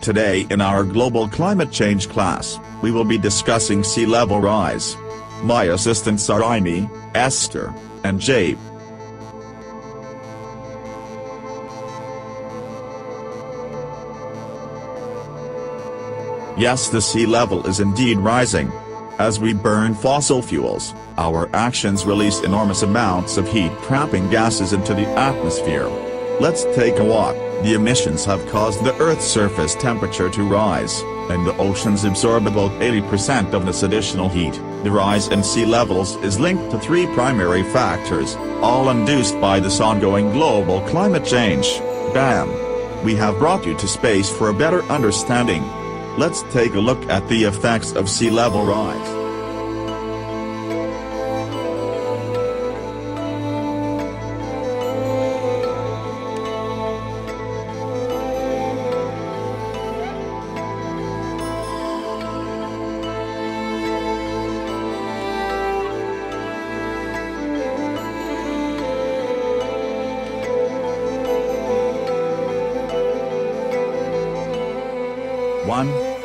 Today in our global climate change class, we will be discussing sea level rise. My assistants are Amy, Esther, and Jay. Yes, the sea level is indeed rising. As we burn fossil fuels, our actions release enormous amounts of heat-trapping gases into the atmosphere. Let's take a walk. The emissions have caused the Earth's surface temperature to rise, and the oceans absorb about 80% of this additional heat. The rise in sea levels is linked to three primary factors, all induced by this ongoing global climate change. BAM! We have brought you to space for a better understanding. Let's take a look at the effects of sea level rise.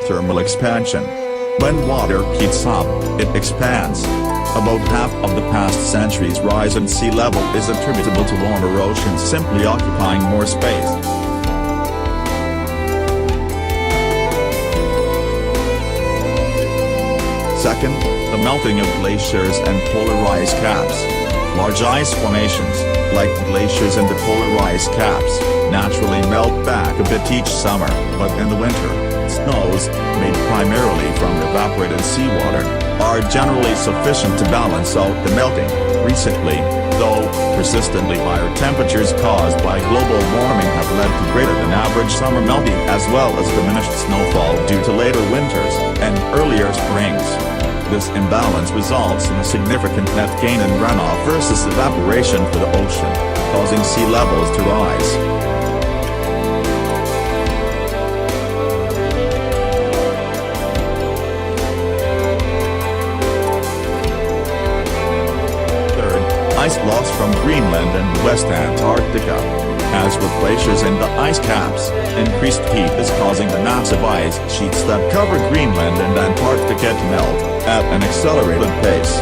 Thermal expansion. When water heats up, it expands. About half of the past century's rise in sea level is attributable to warmer oceans simply occupying more space. Second, the melting of glaciers and polar ice caps. Large ice formations, like glaciers and the polar ice caps, naturally melt back a bit each summer, but in the winter, snows, made primarily from evaporated seawater, are generally sufficient to balance out the melting. Recently, though, persistently higher temperatures caused by global warming have led to greater than average summer melting as well as diminished snowfall due to later winters and earlier springs. This imbalance results in a significant net gain in runoff versus evaporation for the ocean, causing sea levels to rise. Ice loss from Greenland and West Antarctica. As with glaciers and the ice caps, increased heat is causing the massive ice sheets that cover Greenland and Antarctica to melt at an accelerated pace.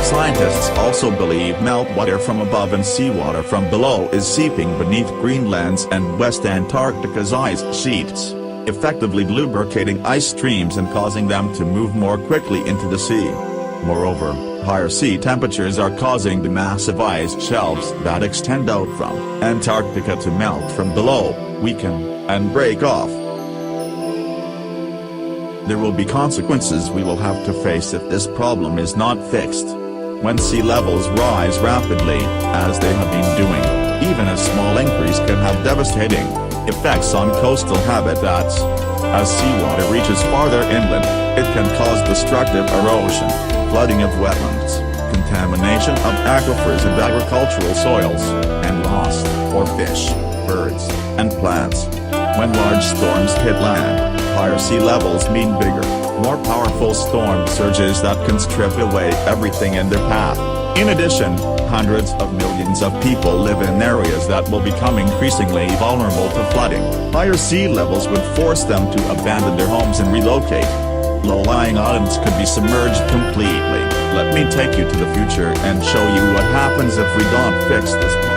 Scientists also believe meltwater from above and seawater from below is seeping beneath Greenland's and West Antarctica's ice sheets, effectively lubricating ice streams and causing them to move more quickly into the sea. Moreover, higher sea temperatures are causing the massive ice shelves that extend out from Antarctica to melt from below, weaken, and break off. There will be consequences we will have to face if this problem is not fixed. When sea levels rise rapidly, as they have been doing, even a small increase can have devastating effects on coastal habitats. As seawater reaches farther inland, it can cause destructive erosion, flooding of wetlands, contamination of aquifers and agricultural soils, and loss for fish, birds, and plants. When large storms hit land, higher sea levels mean bigger, more powerful storm surges that can strip away everything in their path. In addition, hundreds of millions of people live in areas that will become increasingly vulnerable to flooding. Higher sea levels would force them to abandon their homes and relocate. Low-lying islands could be submerged completely. Let me take you to the future and show you what happens if we don't fix this problem.